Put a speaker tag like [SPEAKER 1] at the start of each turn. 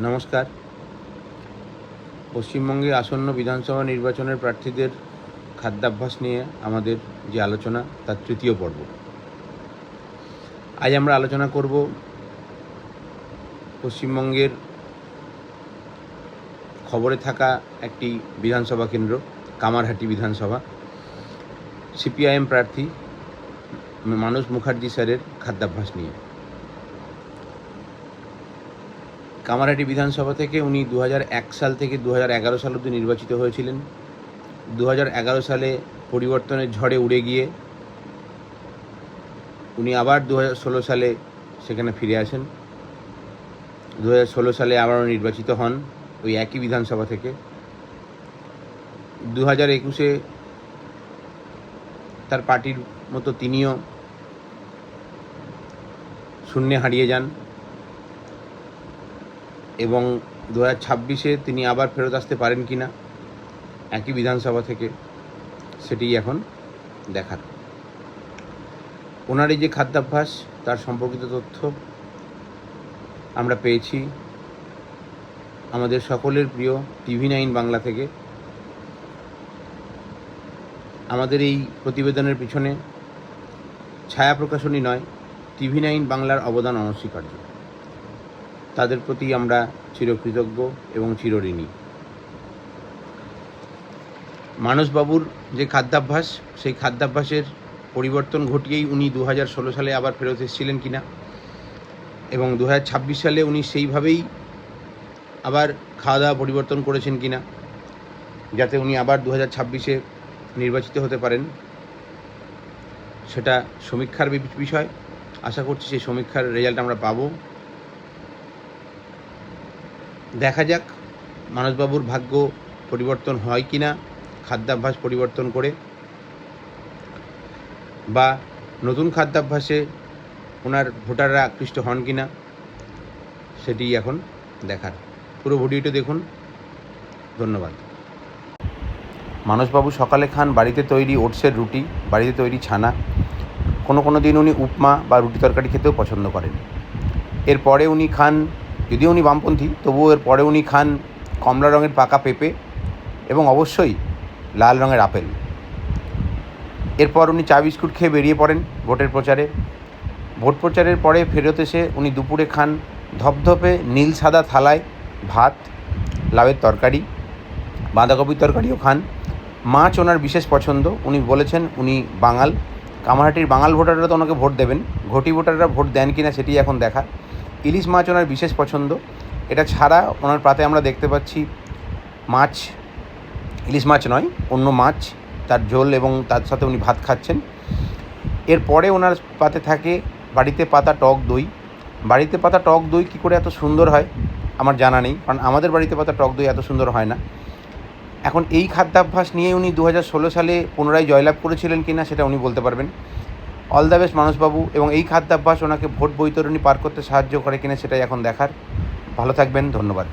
[SPEAKER 1] নমস্কার। পশ্চিমবঙ্গে আসন্ন বিধানসভা নির্বাচনের প্রার্থীদের খাদ্যাভ্যাস নিয়ে আমাদের যে আলোচনা তার তৃতীয় পর্ব। আজ আমরা আলোচনা করব পশ্চিমবঙ্গের খবরে থাকা একটি বিধানসভা কেন্দ্র, কামারহাটি বিধানসভা, সিপিআইএম প্রার্থী মানস মুখার্জি স্যারের খাদ্যাভ্যাস নিয়ে। কামারহাটি বিধানসভা থেকে উনি 2001 সাল থেকে 2011 সাল অবধি নির্বাচিত হয়েছিলেন। 2011 সালে পরিবর্তনের ঝড়ে উড়ে গিয়ে উনি আবার 2016 সালে সেখানে ফিরে আসেন। 2016 সালে আবারও নির্বাচিত হন ওই একই বিধানসভা থেকে। 2021-এ তার পার্টির মতো তিনিও শূন্যে হারিয়ে যান এবং 2026-এ তিনি আবার ফেরত আসতে পারেন কি না একই বিধানসভা থেকে, সেটি এখন দেখার। ওনার এই যে খাদ্যাভ্যাস তার সম্পর্কিত তথ্য আমরা পেয়েছি আমাদের সকলের প্রিয় TV9 বাংলা থেকে। আমাদের এই প্রতিবেদনের পিছনে ছায়া প্রকাশনী নয়, TV9 বাংলার অবদান অনস্বীকার্য। তাদের প্রতি আমরা চিরকৃতজ্ঞ এবং চিরঋণী। মানসবাবুর যে খাদ্যাভ্যাস, সেই খাদ্যাভ্যাসের পরিবর্তন ঘটিয়েই উনি 2016 সালে আবার ফেরত এসেছিলেন কিনা এবং 2026 সালে উনি সেইভাবেই আবার খাওয়া দাওয়া পরিবর্তন করেছেন কিনা যাতে উনি আবার 2026-এ নির্বাচিত হতে পারেন, সেটা সমীক্ষার বিষয়। আশা করছি সেই সমীক্ষার রেজাল্ট আমরা পাবো। দেখা যাক মানসবাবুর ভাগ্য পরিবর্তন হয় কি না খাদ্যাভ্যাস পরিবর্তন করে, বা নতুন খাদ্যাভ্যাসে ওনার ভোটাররা আকৃষ্ট হন কি না, সেটি এখন দেখার। পুরো ভিডিওটি দেখুন। ধন্যবাদ। মানসবাবু সকালে খান বাড়িতে তৈরি ওটসের রুটি, বাড়িতে তৈরি ছানা। কোনো দিন উনি উপমা বা রুটি তরকারি খেতেও পছন্দ করেন। এরপরে উনি খান, যদিও উনি বামপন্থী তবুও এরপরে উনি খান কমলা রঙের পাকা পেঁপে এবং অবশ্যই লাল রঙের আপেল। এরপর উনি চা বিস্কুট খেয়ে বেরিয়ে পড়েন ভোটের প্রচারে। ভোট প্রচারের পরে ফেরত এসে উনি দুপুরে খান ধপধপে নীল সাদা থালায় ভাত, লাউয়ের তরকারি, বাঁধাকপির তরকারিও খান। মাছ ওনার বিশেষ পছন্দ। উনি বলেছেন উনি বাঙাল। কামারহাটির বাঙাল ভোটাররা তো ওনাকে ভোট দেবেন, ঘটি ভোটাররা ভোট দেন কি না সেটি এখন দেখা। ইলিশ মাছ ওনার বিশেষ পছন্দ। এটা ছাড়া ওনার পাতে আমরা দেখতে পাচ্ছি মাছ, ইলিশ মাছ নয়, অন্য মাছ, তার ঝোল এবং তার সাথে উনি ভাত খাচ্ছেন। এরপরে ওনার পাতে থাকে বাড়িতে পাতা টক দই। বাড়িতে পাতা টক দই কী করে এত সুন্দর হয় আমার জানা নেই, কারণ আমাদের বাড়িতে পাতা টক দই এত সুন্দর হয় না। এখন এই খাদ্যাভ্যাস নিয়ে উনি 2016 সালে পুনরায় জয়লাভ করেছিলেন কি না সেটা উনি বলতে পারবেন। অল দ্য বেস্ট মানসবাবু, এবং এই খাদ্যাভ্যাস ওনাকে ভোট বৈতরণী পার করতে সাহায্য করে কিনা সেটাই এখন দেখার। ভালো থাকবেন, ধন্যবাদ।